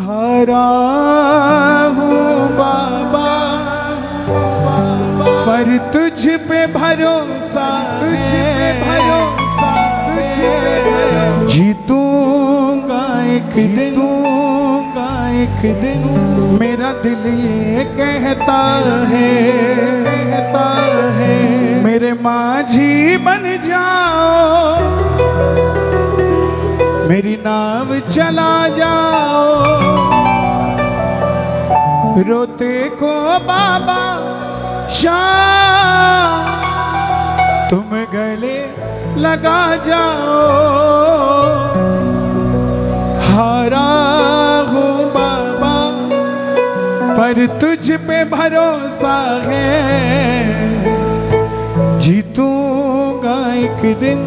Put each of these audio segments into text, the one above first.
हारा हूँ बाबा, पर तुझ पे भरोसा, तुझ पे भरोसा, जीतूंगा एक दिन, एक दिन। मेरा दिल ये कहता है मेरे माझी बन जाओ, मेरी नाव चला जाओ। रोते को बाबा शाम तुम गले लगा जाओ। हारा हूँ बाबा, पर तुझ पे भरोसा है, जीतूंगा एक दिन।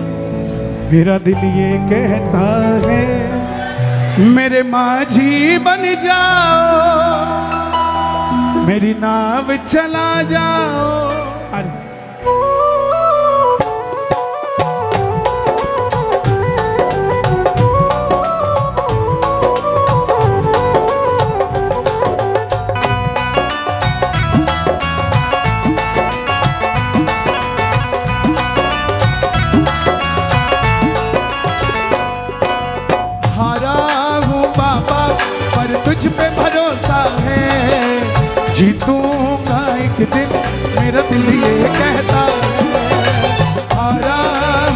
मेरा दिल ये कहता है मेरे माझी बन जाओ, मेरी नाव चला जाओ। अरे तुझ पे भरोसा है, जीतूंगा एक दिन। मेरा दिल ये कहता है हारा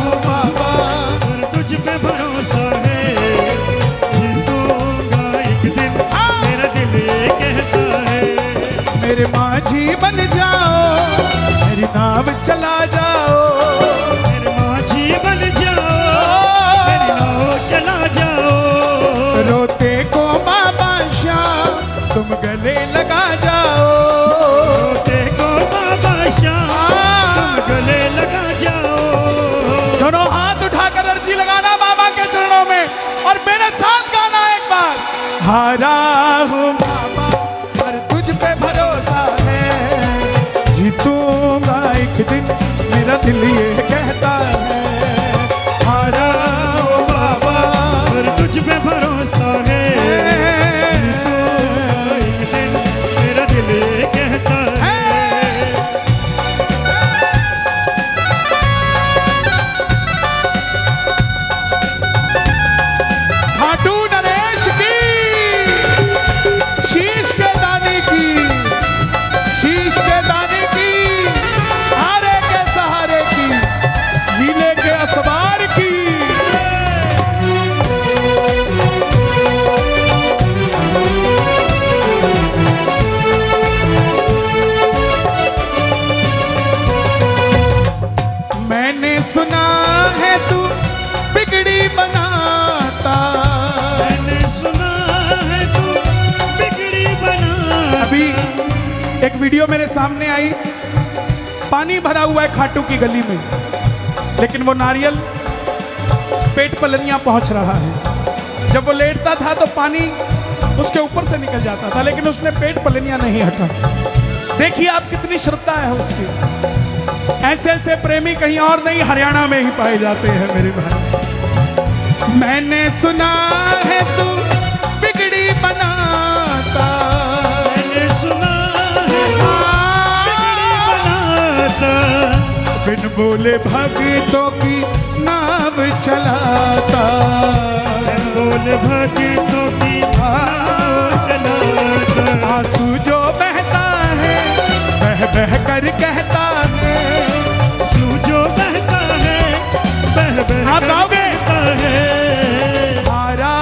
हूँ बाबा, पर तुझ पे भरोसा है, जीतूंगा एक दिन। मेरा दिल ये कहता है मेरे माझी बन जाओ, मेरी नाव चला जाओ। मेरे माझी बन जाओ, मेरी नाव चला जाओ। रोते को बाबा शाम तुम गले लगा जाओ। रोते को बाबा शाम तुम गले लगा जाओ। दोनों हाथ उठाकर अर्जी लगाना बाबा के चरणों में और मेरे साथ गाना एक बार। हारा हूँ बाबा, पर तुझ पे भरोसा है, जीतूंगा एक दिन। मेरा दिल ये कहता है हारा हूँ बाबा, पर तुझ पे भरोसा है, सुना है तू बिगड़ी बनाता। मैंने सुना है तू बिगड़ी बनाता। अभी एक वीडियो मेरे सामने आई, पानी भरा हुआ है खाटू की गली में, लेकिन वो नारियल पेट पलनियां पहुंच रहा है। जब वो लेटता था तो पानी उसके ऊपर से निकल जाता था, लेकिन उसने पेट पलनियां नहीं हटा। देखिए आप कितनी श्रद्धा है उसकी। ऐसे ऐसे प्रेमी कहीं और नहीं, हरियाणा में ही पाए जाते हैं मेरे भाई। मैंने सुना है तू बिगड़ी बनाता। मैंने सुना है तू बिगड़ी बनाता। बिन बोले भक्तों की नाव चलाता। बिन बोले भक्तों की नाव चलाता। आंसू जो बहता है बह बह कर कहता है। आंसू जो बहता है बह बह आप गाओगे? कहता है हारा।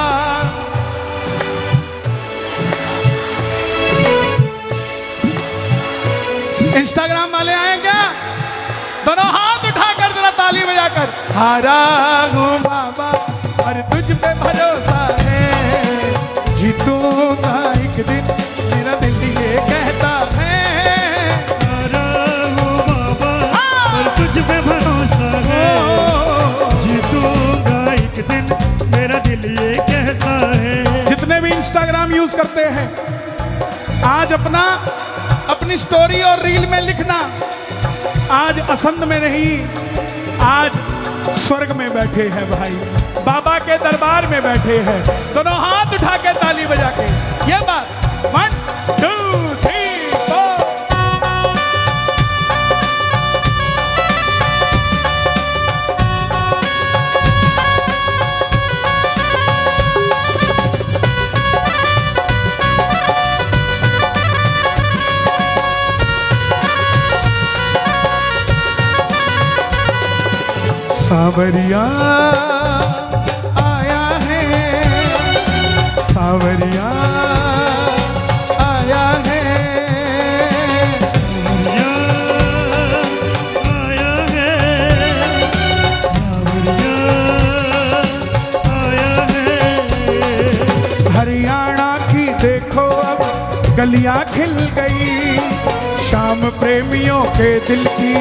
इंस्टाग्राम वाले आए क्या? दोनों हाथ उठाकर जरा ताली बजाकर। हारा हूँ बाबा, और तुझ पे भरोसा है, जीतूंगा एक दिन। मेरा दिल ये कहता है हारा हूँ बाबा, पर तुझ पे भरोसा है, जीतूंगा एक दिन। मेरा दिल ये कहता है। जितने भी इंस्टाग्राम यूज करते हैं, आज अपनी स्टोरी और रील में लिखना, आज असंध में नहीं, आज स्वर्ग में बैठे हैं भाई, बाबा के दरबार में बैठे हैं। दोनों हाथ उठा के ताली बजा के सावरिया आया है, सावरिया आया है, आया है, सावरिया आया है। हरियाणा की देखो अब गलियां खिल गई, शाम प्रेमियों के दिल की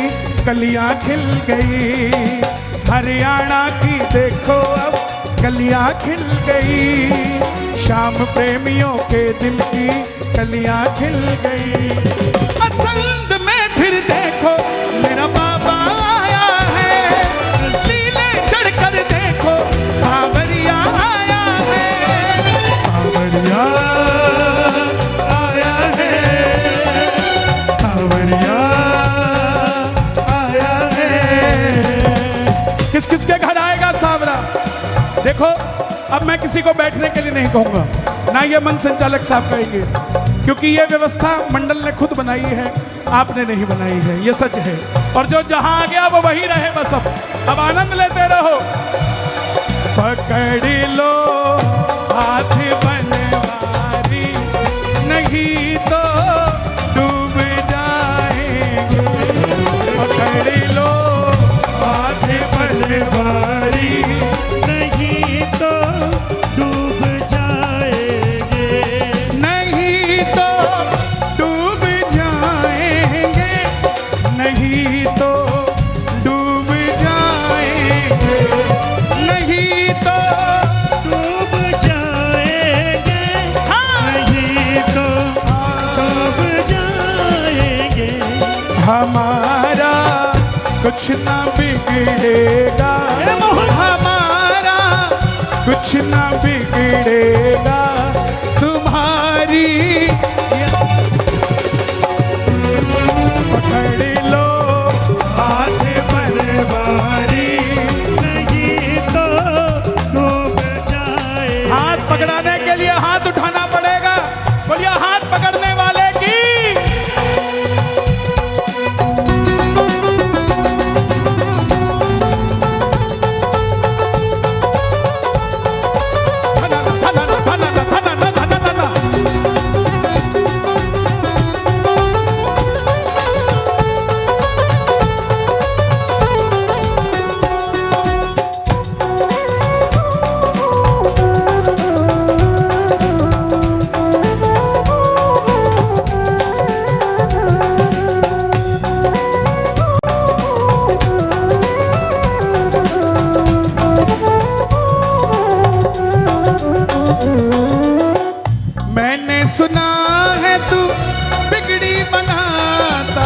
कलियां खिल गई। हरियाणा की देखो अब कलियां खिल गई, शाम प्रेमियों के दिल की कलियां खिल गई। पसंद में फिर देखो मेरा बाबा आया है, शीले चढ़कर देखो सावरिया आया है, सावरिया आया है, सावरिया आया है। किस किस के घर आएगा सावरा? देखो अब मैं किसी को बैठने के लिए नहीं कहूंगा, ना ये मन संचालक साहब कहेंगे, क्योंकि ये व्यवस्था मंडल ने खुद बनाई है, आपने नहीं बनाई है, ये सच है। और जो जहां आ गया वो वही रहे बस। अब आनंद लेते रहो। पकड़ लो हाथ बनवारी, नहीं तो डूब जाएंगे। पकड़ लो हाथ बनवारी, नहीं तो डूब जाएंगे, नहीं तो डूब जाएंगे, नहीं तो डूब जाएंगे, नहीं तो डूब जाएंगे, नहीं तो डूब जाएंगे। हमारा कुछ ना बिगड़ेगा, हमारा कुछ ना बिगड़ेगा, तुम्हारी पकड़ लो हाथ बनवारी, नहीं तो डूब जाएंगे। हाथ पकड़ाने के लिए हाथ उठाना पड़ेगा। बोलिए हाथ पकड़ने वाले की। मैंने सुना है तू बिगड़ी बनाता,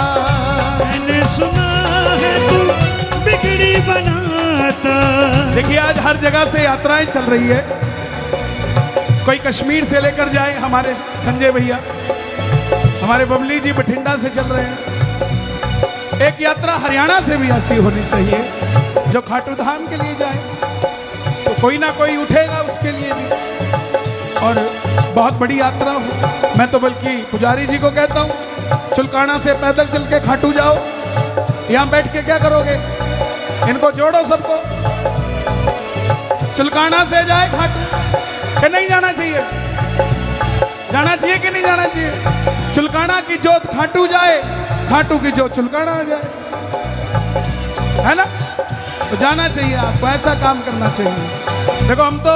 मैंने सुना है तू बिगड़ी बनाता। देखिए आज हर जगह से यात्राएं चल रही है। कोई कश्मीर से लेकर जाए, हमारे संजय भैया, हमारे बबली जी बठिंडा से चल रहे हैं। एक यात्रा हरियाणा से भी ऐसी होनी चाहिए जो खाटू धाम के लिए जाए, तो कोई ना कोई उठेगा उसके लिए भी, और बहुत बड़ी यात्रा हो। मैं तो बल्कि पुजारी जी को कहता हूँ चुलकाना से पैदल चल के खाटू जाओ। यहाँ बैठ के क्या करोगे? इनको जोड़ो सबको, चुलकाना से जाए खाटू। कि नहीं जाना चाहिए? जाना चाहिए कि नहीं जाना चाहिए? चुलकाना की जोत खाटू जाए, खाटू की जोत चुलकाना आ जाए, है ना? तो जाना चाहिए आपको, ऐसा काम करना चाहिए। देखो हम तो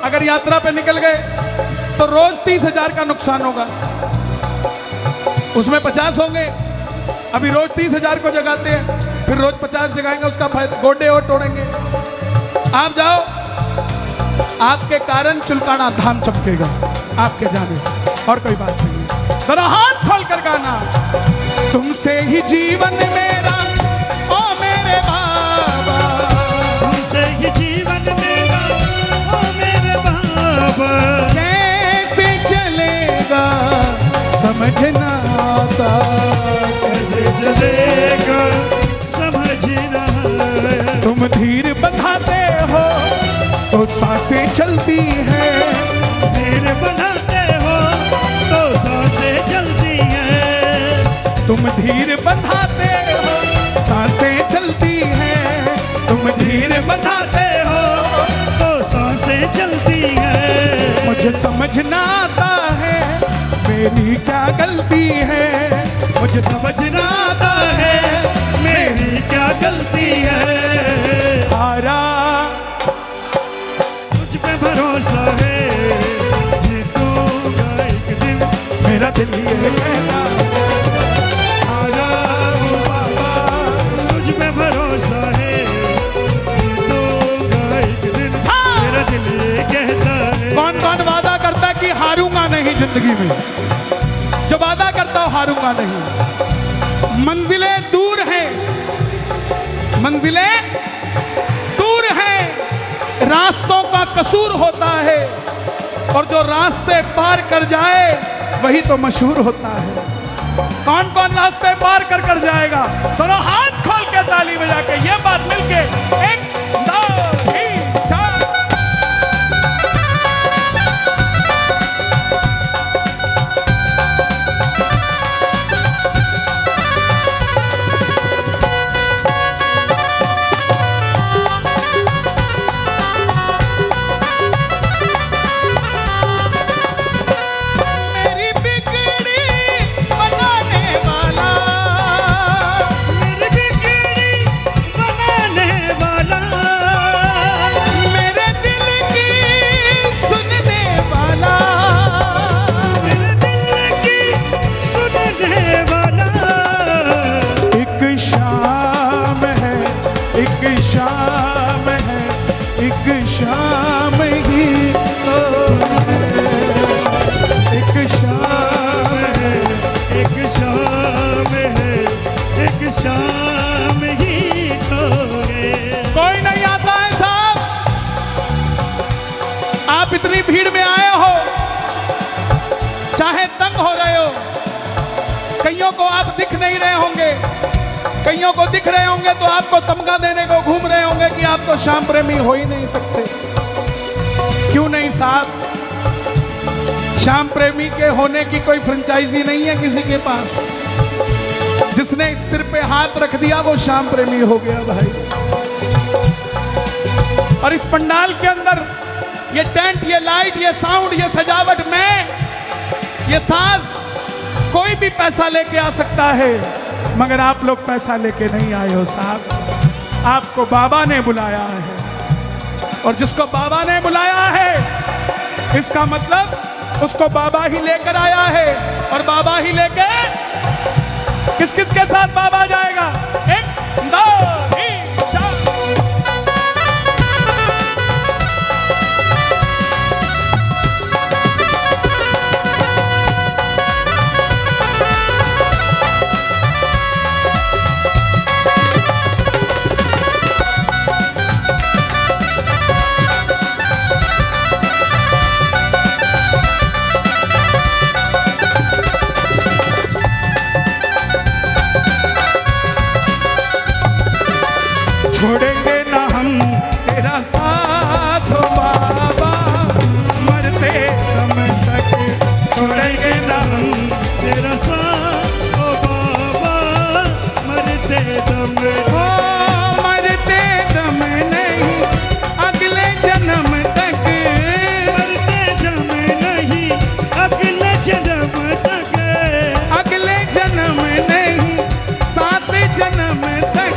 अगर यात्रा पे निकल गए तो रोज 30,000 का नुकसान होगा, उसमें 50 होंगे। अभी रोज 30,000 को जगाते हैं, फिर रोज 50 जगाएंगे, उसका फायदा गोडे और तोड़ेंगे। आप जाओ, आपके कारण चुलकाना धाम चमकेगा आपके जाने से, और कोई बात नहीं। जरा हाथ खोल कर गाना, तुमसे ही जीवन मेरा ओ मेरे बाबा, तुमसे ही जीवन मेरा ओ मेरे बाबा। कैसे चलेगा समझना आता, कैसे चलेगा समझना। तुम धीर बंधाते हो तो सांसें चलती हैं, धीर बनाते हो तो सांसें चलती हैं। तुम धीर बंधाते हो सांसें चलती हैं, तुम गलती है। मुझे समझना आता है मेरी क्या गलती है, मुझे समझना आता है मेरी क्या गलती है। हारा तुझ पे भरोसा है, जीतूंगा एक दिन। मेरा दिल ये कहता हारा हूँ बाबा। तुझ पे भरोसा है, जीतूंगा एक दिन। मेरा दिल ये कहता है। कौन कौन वादा करता है कि हारूंगा नहीं जिंदगी में? जो वादा करता हो हारूंगा नहीं। मंजिलें दूर हैं, मंजिलें दूर हैं, रास्तों का कसूर होता है, और जो रास्ते पार कर जाए वही तो मशहूर होता है। कौन कौन रास्ते पार कर जाएगा? दोनों हाथ खोल के ताली बजा के ये बात मिलके 1 2 3 4। शाम ही तो एक शाम है, एक शाम है, एक शाम ही तो है। कोई नहीं आता है साहब। आप इतनी भीड़ में आए हो, चाहे तंग हो रहे हो, कईयों को आप दिख नहीं रहे होंगे, कईयों को दिख रहे होंगे तो आपको तमगा देने को घूम रहे होंगे कि आप तो श्याम प्रेमी हो ही नहीं सकते। क्यों नहीं साहब? श्याम प्रेमी के होने की कोई फ्रेंचाइजी नहीं है किसी के पास। जिसने इस सिर पे हाथ रख दिया वो श्याम प्रेमी हो गया भाई। और इस पंडाल के अंदर ये टेंट, ये लाइट, ये साउंड, ये सजावट में, ये साज कोई भी पैसा लेके आ सकता है, मगर आप लोग पैसा लेके नहीं आए हो साहब। आपको बाबा ने बुलाया है, और जिसको बाबा ने बुलाया है इसका मतलब उसको बाबा ही लेकर आया है। और बाबा ही लेके किस किस के साथ बाबा जाएगा? 1 2 3 4। छोड़ेंगे ना हम तेरा साथ हो बाबा, मरते दम तक। छोड़ेंगे ना हम तेरा साथ ओ बाबा, मरते दम। ओ मरते दम नहीं, अगले जन्म तक। मरते दम नहीं, अगले जन्म तक। अगले जन्म नहीं, 7 जन्म तक।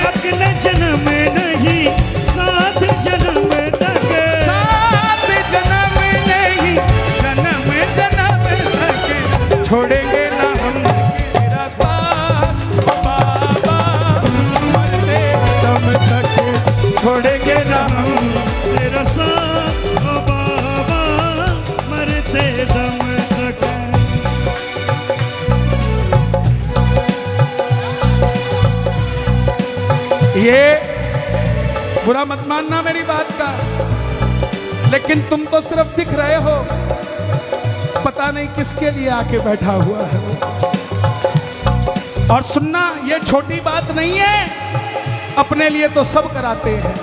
अगले जन्म नहीं, 7 जन्म तक। 7 जन्म नहीं, जन्म जन्म तक। छोड़ेंगे ना हम तेरा साथ बाबा, मरते दम तक। छोड़ेंगे ना हम तेरा साथ ओ बाबा, मरते दम तक। ये बुरा मत मानना मेरी बात का, लेकिन तुम तो सिर्फ दिख रहे हो, पता नहीं किसके लिए आके बैठा हुआ है वो। और सुनना, ये छोटी बात नहीं है। अपने लिए तो सब कराते हैं,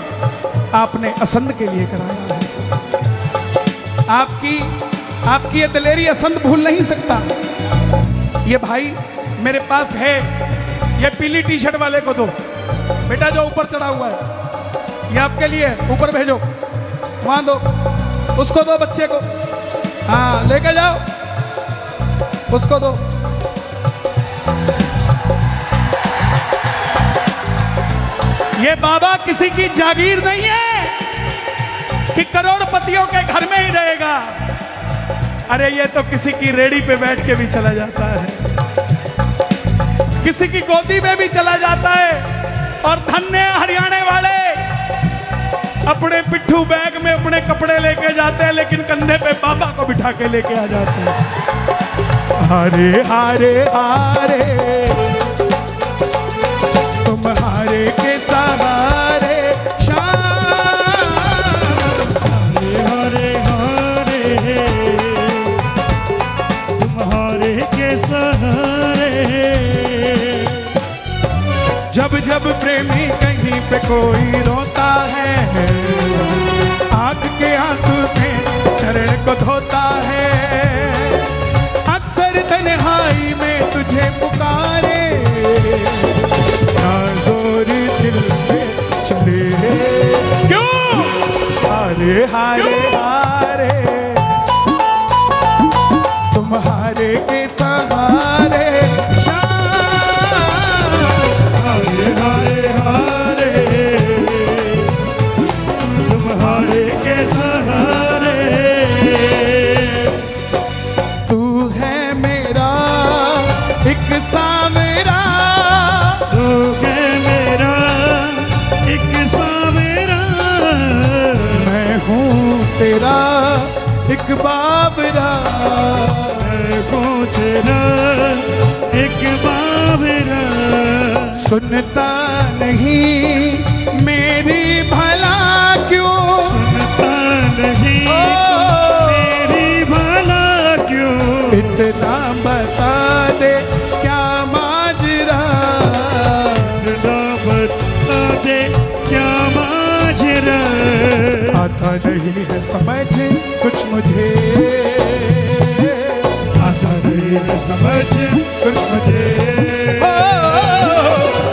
आपने असंध के लिए कराया है सब। आपकी ये दिलेरी असंध भूल नहीं सकता। ये भाई मेरे पास है, ये पीली टी शर्ट वाले को दो बेटा, जो ऊपर चढ़ा हुआ है, ये आपके लिए, ऊपर भेजो। वहां दो, उसको दो बच्चे को, हाँ लेके जाओ, उसको दो। ये बाबा किसी की जागीर नहीं है कि करोड़पतियों के घर में ही रहेगा। अरे ये तो किसी की रेडी पे बैठ के भी चला जाता है, किसी की गोदी में भी चला जाता है। और धन्य हरियाणा वाले अपने पिट्ठू बैग में अपने कपड़े लेके जाते हैं, लेकिन कंधे पे बाबा को बिठा के लेके आ जाते हैं। हारे हारे हारे तुम्हारे के सहारे शाम, हारे हारे तुम्हारे के सहारे। जब जब प्रेमी कहीं पे कोई रोता है, आंख के आंसू से चरण को धोता है, अक्सर तन्हाई में तुझे पुकारे, ना जोर दिल पे चले, क्यों हारे हारे हारे तुम्हारे के सहारे हारे हारे तुम्हारे के सहारे। तू है मेरा एक सामेरा, तू है मेरा एक सामेरा, मैं हूँ तेरा एक बाबरा, मैं हूँ तेरा एक बाबरा। सुनता नहीं मेरी भला क्यों, सुनता नहीं मेरी भला क्यों, इतना बता दे क्या माजरा, इतना बता दे क्या माजरा। आता नहीं है समझ कुछ मुझे, आता नहीं है समझ कुछ मुझे।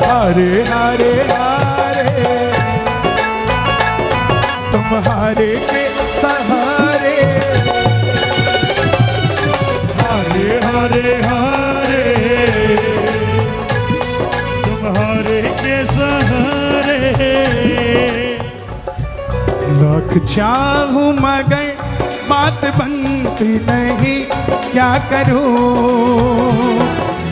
हारे हारे हारे तुम्हारे के सहारे, हारे हारे हारे तुम्हारे के सहारे। लाख चाहूं मगर बात बनती नहीं, क्या करूं,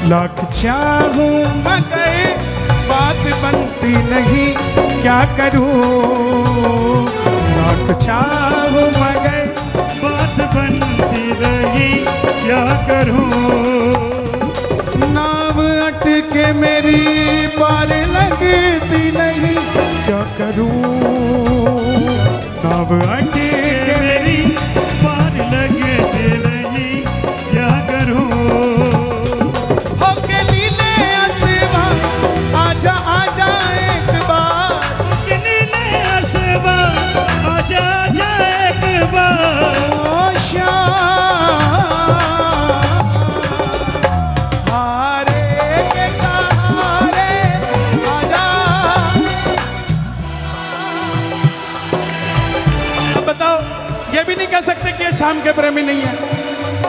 लाख चाहूं मगर बात बनती नहीं, क्या करूं, लाख चाहूं मगर बात बनती नहीं, क्या करूं, नाव अटके मेरी पार लगती नहीं, क्या करूं, नाव अटके मेरी पार लगती नहीं, क्या करूं। होके लीले आसमां आजा आजा एक बार, नीले आसमां आजा आजा एक बार। ओ श्याम हारे के सहारे आजा। अब बताओ, ये भी नहीं कह सकते कि ये शाम के प्रेमी नहीं है,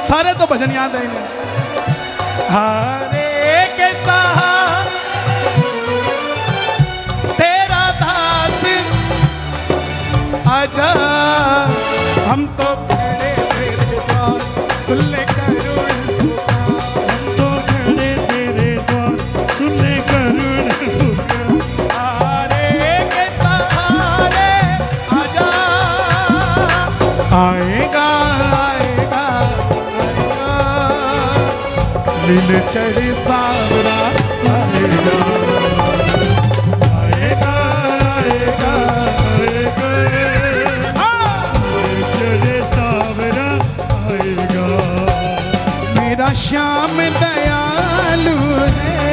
सारे तो भजन याद है इन्हें। हारे के सहारे तेरा दास आजा, हम तो खड़े तेरे द्वार, सुन ले करुण पुकार, हम तो खड़े तेरे द्वार, सुन ले करुण पुकार। हारे के सहारे आजा, आएगा आएगा आएगा, नील चढ़ी सावरा आएगा, आएगा आएगा आएगा, चले सावरा आएगा। मेरा श्याम दयालु है,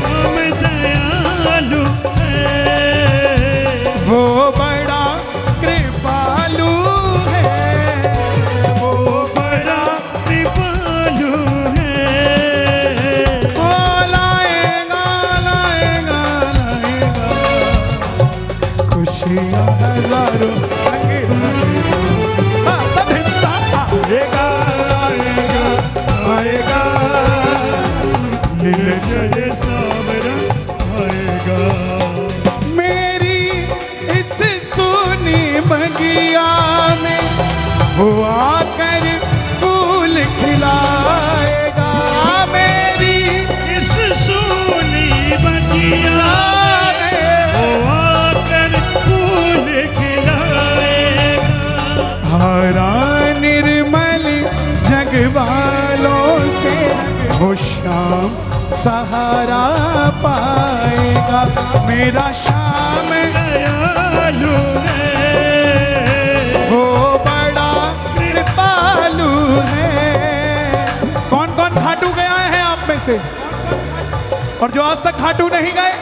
हम दयालु है, वो बड़ा कृपालु है, वो बड़ा कृपालु है। वो लाएगा लाएगा लाएगा खुशियाँ। वो आकर फूल खिलाएगा मेरी इस सूनी बगिया में, वो आकर फूल खिलाएगा। हारा निर्मल जग वालों से वो शाम सहारा पाएगा। मेरा श्याम दयालु है, वो बड़ा कृपालु है। कौन कौन खाटू गया है आप में से? और जो आज तक खाटू नहीं गए,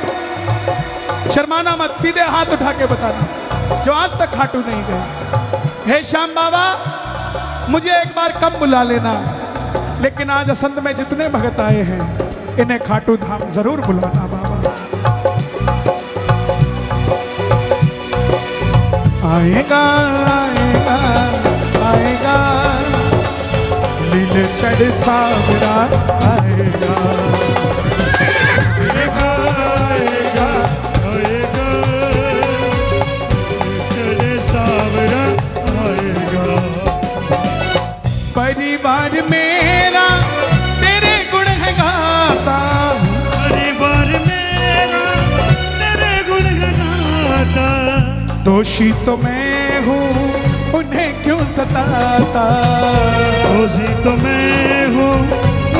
शर्माना मत, सीधे हाथ उठा के बताना जो आज तक खाटू नहीं गए। हे श्याम बाबा, मुझे एक बार कम बुला लेना, लेकिन आज असंध में जितने भगत आए हैं इन्हें खाटू धाम जरूर बुलाना बाबा। आएगा आएगा आएगा नीलचढ़ सावरा आएगा। आएगा आएगा आएगा, चले सावरा आएगा। परिवार मेरा तेरे गुण है गाता, परिवार मेरा तेरे गुण गाता। दोषी तो मैं हूँ उन्हें क्यों सताता, दोषी तो मैं हूँ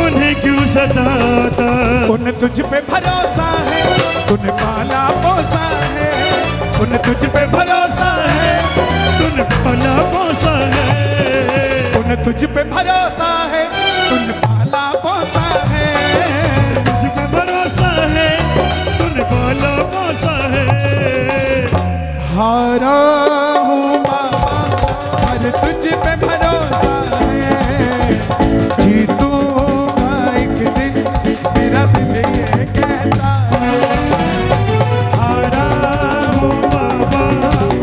उन्हें क्यों सताता। उन तुझ पे भरोसा है, तूने पाला पोसा है, उन तुझ पे भरोसा है, तूने पाला पोसा है, उन तुझ पे भरोसा है, तूने पाला पोसा है। तुझ पे भरोसा है, तूने पाला पोसा है। हारा हूँ बाबा पर तुझ पे भरोसा है, जीतूंगा एक दिन मेरा दिल ये कहता है। हारा हूँ बाबा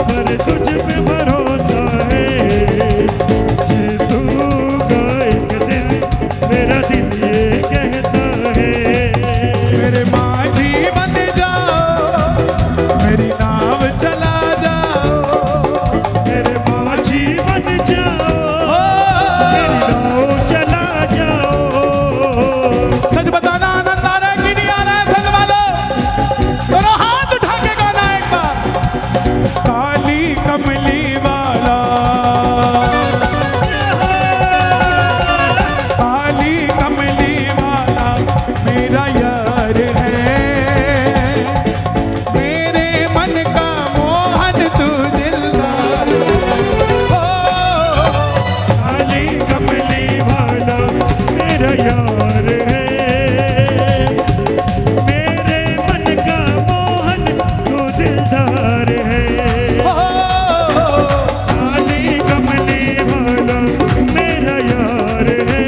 पर तुझ पे भरोसा है, जीतूंगा एक दिन मेरा दिल ये कहता है। मेरे माझी बन जाओ, मेरी नाव चला जाओ, मेरे माझी बन जाओ, मेरी नाव चला जाओ। सच बताना आनंद आ रहा है कि नहीं आ रहा है? संग वालों दोनों हाथ उठा के गाना एक बार। काली कमली वाला, काली कमली वाला मेरा यार है, मेरे मन का मोहन तू दिलदार। ओ काली कमली वाला मेरा यार है, मेरे मन का मोहन तू दिलदार है। काली कमली वाला मेरा यार है,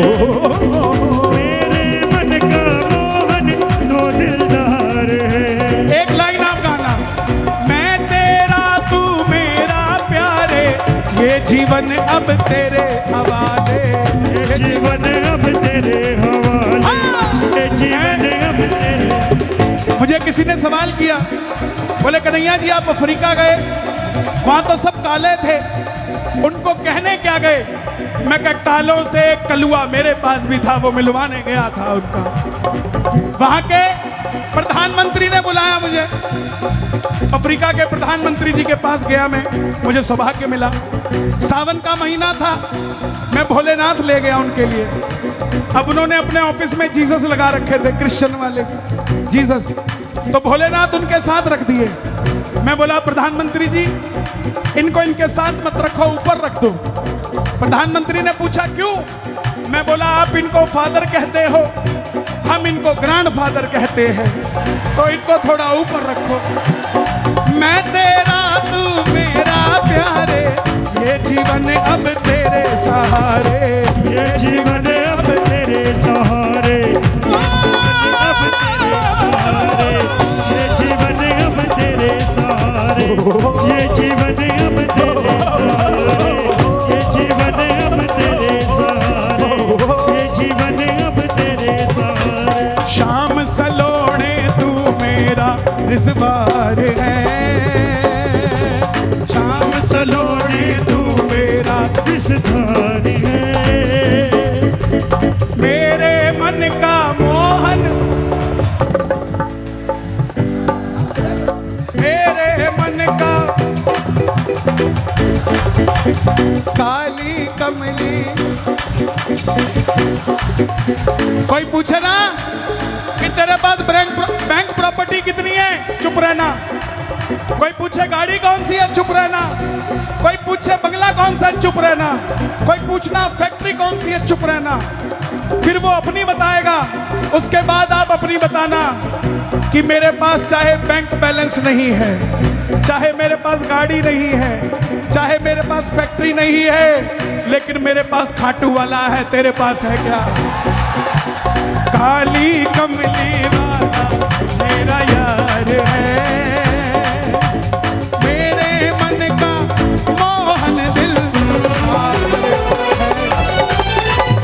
मेरे मन का मोहन तू दिलदार है। एक लाइन आप गाना, मैं तेरा तू मेरा प्यारे, ये जीवन अब तेरे हवाले, ये जीवन अब तेरे हवाले, ये जीवन अब तेरे। मुझे किसी ने सवाल किया, बोले कन्हैया जी आप अफ्रीका गए, वहां तो सब काले थे, उनको कहने क्या गए? मैं कहा कालों से एक कलुआ मेरे पास भी था, वो मिलवाने गया था उनका। वहां के प्रधानमंत्री ने बुलाया मुझे, अफ्रीका के प्रधानमंत्री जी के पास गया मैं, मुझे सौभाग्य मिला। सावन का महीना था, मैं भोलेनाथ ले गया उनके लिए। अब उन्होंने अपने ऑफिस में जीसस लगा रखे थे, क्रिश्चियन वाले जीसस, तो भोलेनाथ उनके साथ रख दिए। मैं बोला प्रधानमंत्री जी इनको इनके साथ मत रखो, ऊपर रख दो। प्रधानमंत्री ने पूछा क्यों? मैं बोला आप इनको फादर कहते हो, हम इनको ग्रैंड फादर कहते हैं, तो इनको थोड़ा ऊपर रखो। मैं तेरा तू मेरा प्यारे, ये जीवन अब तेरे सहारे, ये जीवन अब तेरे सहारे, अब तेरे सहारे, ये जीवन अब तेरे सहारे, ये जीवन अब तेरे सहारे, ये जीवन अब तेरे सहारे, ये जीवन अब तेरे सहारे। शाम सलोने तू मेरा रिजवार है, शाम सलोने तू विषधारी है। मेरे मन का मोहन, मेरे मन का काली कमली। कोई पूछे ना कि तेरे पास बैंक प्रॉपर्टी कितनी है, चुप रहना। कोई पूछे गाड़ी कौन सी है, चुप रहना। कोई पूछे बंगला कौन सा है, चुप रहना। कोई पूछना फैक्ट्री कौन सी है, चुप रहना। फिर वो अपनी बताएगा, उसके बाद आप अपनी बताना कि मेरे पास चाहे बैंक बैलेंस नहीं है, चाहे मेरे पास गाड़ी नहीं है, चाहे मेरे पास फैक्ट्री नहीं है, लेकिन मेरे पास खाटू वाला है। तेरे पास है क्या? काली कमली वाला मेरा यार है, मेरे मन का मोहन दिल।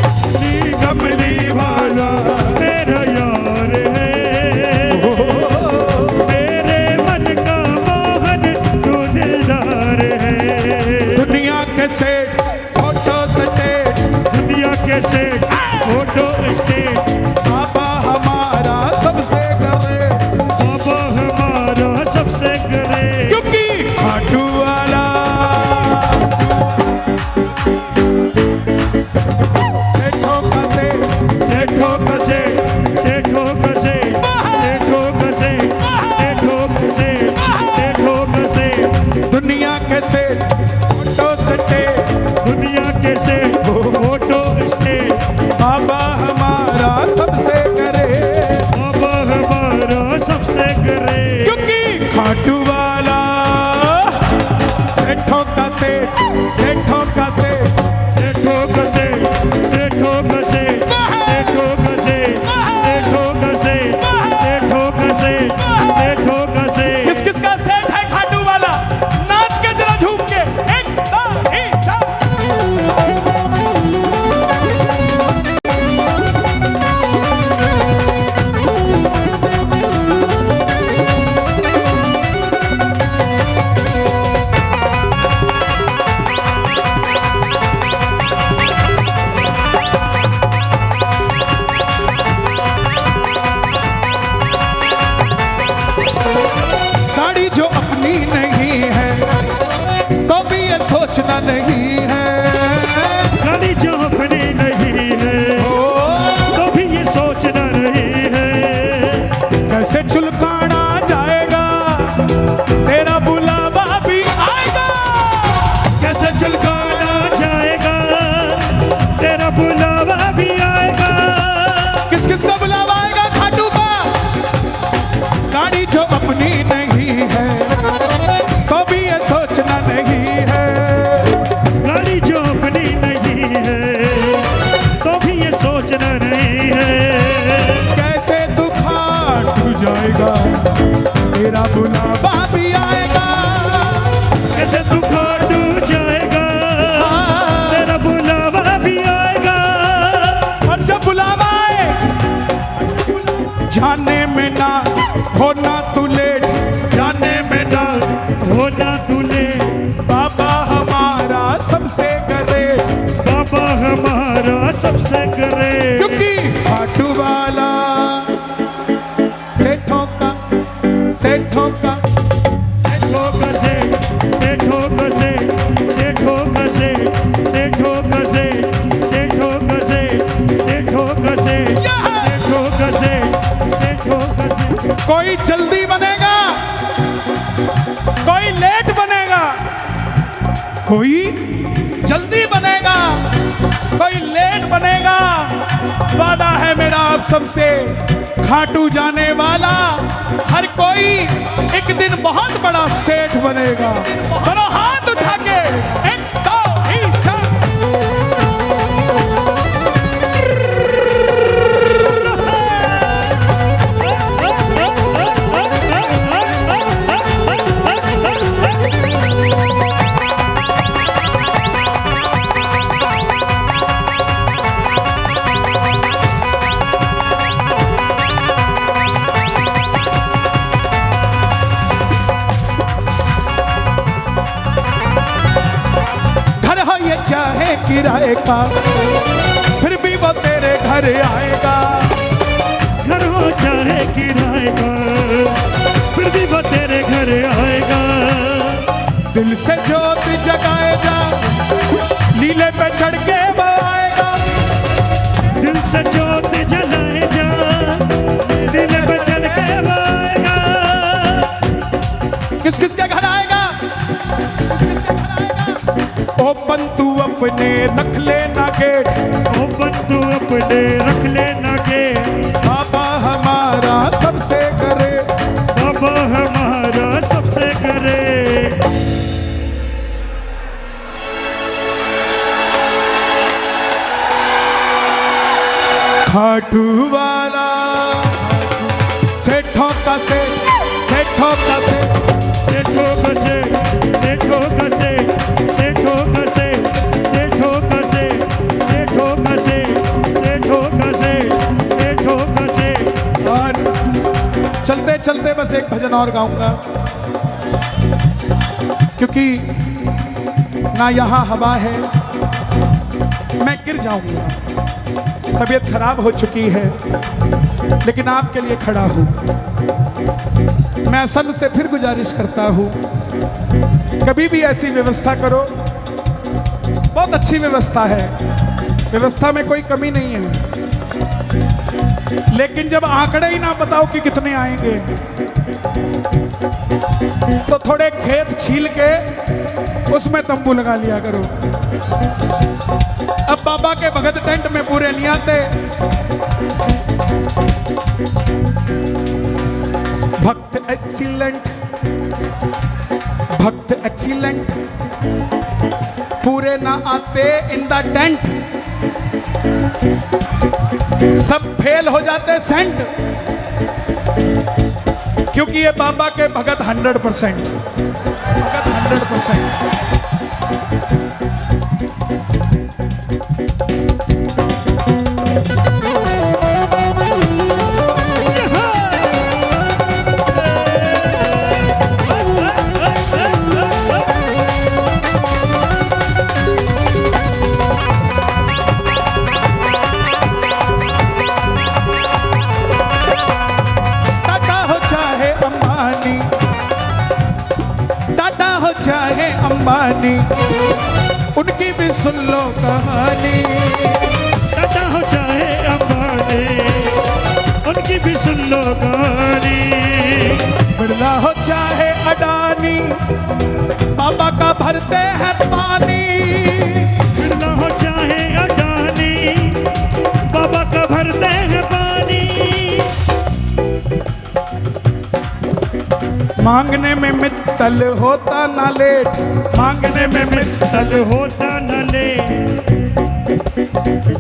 काली कमली वाला मेरा यार है, मेरे मन का मोहन तू दिलदार है। दुनिया के सेठ फोटो स्टेट, दुनिया के सेठ फोटो स्टेट, बाबा हमारा सबसे करे, बाबा हमारा सबसे करे। क्योंकि खाटू वाला सेठों का सेठ, सेठों का सेठ, सेठों का सेठ, सेठों का सेठ, सेठों का सेठ, सेठों का सेठ। दुनिया के सेठ फोटो स्टेट, दुनिया के सेठ फोटो स्टेट, बाबा हमारा सबसे करे, बाबा हमारा सबसे करे। क्योंकि खाटू वाला सेठों का सेठ, सेठों का सेठ, सेठों का सेठ, सेठों का सेठ, सेठों का सेठ, सेठों का सेठ, सेठों का सेठ, सेठों का सेठ। किस किस का सेठ है खाटू वाला? नाच के जरा झूम के, एक दो तीन चार। गाड़ी जो अपनी नहीं है तो भी ये सोचना नहीं है, गाड़ी जो अपनी नहीं है तो भी ये सोचना नहीं है। कैसे चुलकाना जाएगा तेरा बुलावा भी आएगा, कैसे चुलकाना जाएगा तेरा बुलावा भी आएगा। किस किस का बुलावा आएगा? खाटू का। गाड़ी जो अपनी नहीं है तो भी ये सोचना नहीं है, गाड़ी जो अपनी नहीं है तो भी ये सोचना नहीं है। कैसे तू खाटू जाएगा तेरा बुलावा भी आएगा, कैसे तू खाटू जाएगा तेरा बुलावा भी आएगा। और जब बुलावा आए जाने में ना होना तू लेट, जाने में ना होना तूने बाबा हमारा सबसे करे, बाबा हमारा सबसे करे। क्योंकि खाटू वाला सेठों का, सेठों का, सेठों का सेठ, सेठों का सेठ, सेठों का सेठ, सेठों का सेठ, सेठों का सेठ, सेठों का सेठ, सेठों का सेठ, सेठों का सेठ। कोई जल्दी बनेगा, कोई लेट बनेगा, कोई जल्दी बनेगा, कोई लेट बनेगा। वादा है मेरा आप सबसे, खाटू जाने वाला हर कोई एक दिन बहुत बड़ा सेठ बनेगा। दोनों हाथ उठा के एक दो तीन चार। चाहे किराए का, फिर भी वो तेरे घर आएगा। घर हो चाहे किराए का, फिर भी वो तेरे घर आएगा। दिल से जोत जगाएगा, लीले पे चढ़ के वो आएगा। दिल से जोत जलाए जा, दिल पे चढ़ के वो आएगा। किस किस के घर आएगा? किसके घर आएगा? ओपन तू अपने रख लेना गेट, ओपन तू अपने रख लेना के। बाबा हमारा सबसे करे, बाबा हमारा सबसे करे। खाटू वाला सेठों का सेठ, सेठों का सेठ, सेठों का सेठ, सेठों का सेठ, सेठों का सेठ, सेठों का सेठ, सेठों का सेठ, सेठों का सेठ, सेठों का सेठ। और चलते चलते बस एक भजन और गाऊंगा, क्योंकि ना यहाँ हवा है, मैं गिर जाऊंगा, तबीयत खराब हो चुकी है, लेकिन आपके लिए खड़ा हूं। मैं सन से फिर गुजारिश करता हूं, कभी भी ऐसी व्यवस्था करो, बहुत अच्छी व्यवस्था है, व्यवस्था में कोई कमी नहीं है, लेकिन जब आंकड़े ही ना बताओ कि कितने आएंगे, तो थोड़े खेत छील के उसमें तंबू लगा लिया करो। अब बाबा के भगत टेंट में पूरे नहीं आते। भक्त एक्सीलेंट, भक्त एक्सीलेंट, पूरे ना आते इन द टेंट, सब फेल हो जाते सेंट, क्योंकि ये बाबा के भगत 100%, भगत 100%। अंबानी, उनकी भी सुन लो कहानी। टाटा हो चाहे अंबानी, उनकी भी सुन लो कहानी। बिरला हो चाहे अडानी, बाबा का भरते हैं पानी। बिरला हो चाहे अडानी, बाबा का भरते हैं पानी। मांगने में मित्तल होता ना लेट, मांगने में मित्तल होता न लेट।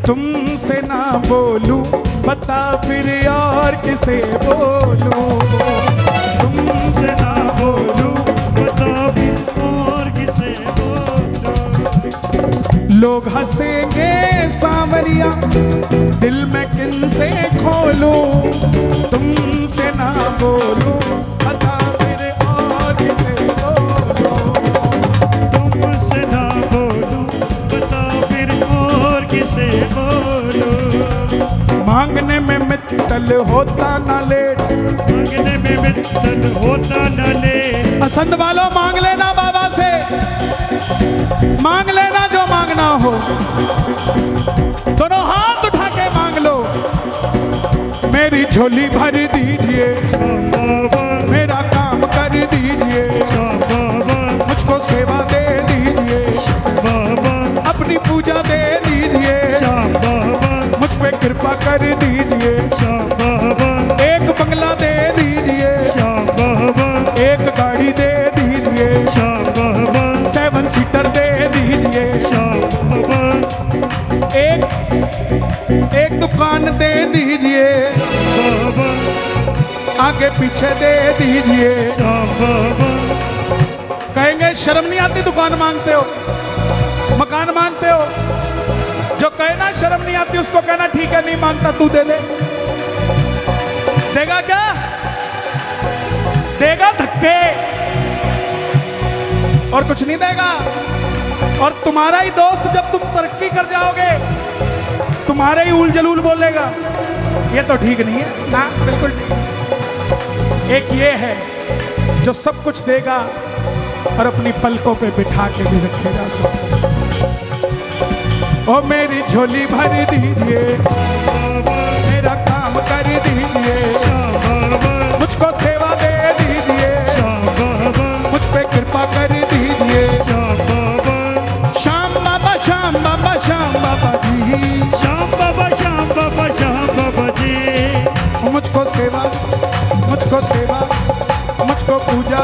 तुमसे ना बोलूं बता फिर और किसे बोलूं, तुमसे ना बोलूं बता फिर और किसे बोलूं। लोग हंसेंगे सांवरिया, दिल में किनसे खोलूं, तुमसे ना बोलूं बता फिर और किसे बोलूं। तुमसे ना बोलूं बता फिर और किसे बोलूं। मांगने में मित्तल होता ना लेट, मांगने में मित्तल होता न लेट। पसंद वालों मांग लेना बाबा से, मांग लेना जो मांगना हो, दोनों हाथ उठा के मांग लो। मेरी झोली भर दीजिए, मेरा काम कर दीजिए, मुझको सेवा दे दीजिए, अपनी पूजा दे दीजिए, मुझ पे कृपा कर दीजिए। एक बंगला दे दीजिए, एक गाड़ी दे दीजिए, 7 सीटर दे दीजिए, एक दुकान दे दीजिए, आगे पीछे दे दीजिए। कहेंगे शर्म नहीं आती दुकान मांगते हो, मकान मांगते हो? जो कहना शर्म नहीं आती उसको कहना ठीक है नहीं मांगता तू दे ले। देगा क्या? देगा धक्के और कुछ नहीं देगा। और तुम्हारा ही दोस्त जब तुम तरक्की कर जाओगे तुम्हारे ही उल जलूल बोलेगा, ये तो ठीक नहीं है ना, बिल्कुल ठीक नहीं। एक ये है जो सब कुछ देगा और अपनी पलकों पे बिठा के भी रखेगा सब। ओ मेरी झोली भर दीजिए, मेरा काम कर दीजिए, मुझको सेवा दे दीजिए, मुझ पे कृपा कर दीजिए। श्याम बाबा श्याम बाबा श्याम बाबा जी, श्याम बाबा श्याम बाबा श्याम बाबा जी। मुझको सेवा, मुझको सेवा, मुझको पूजा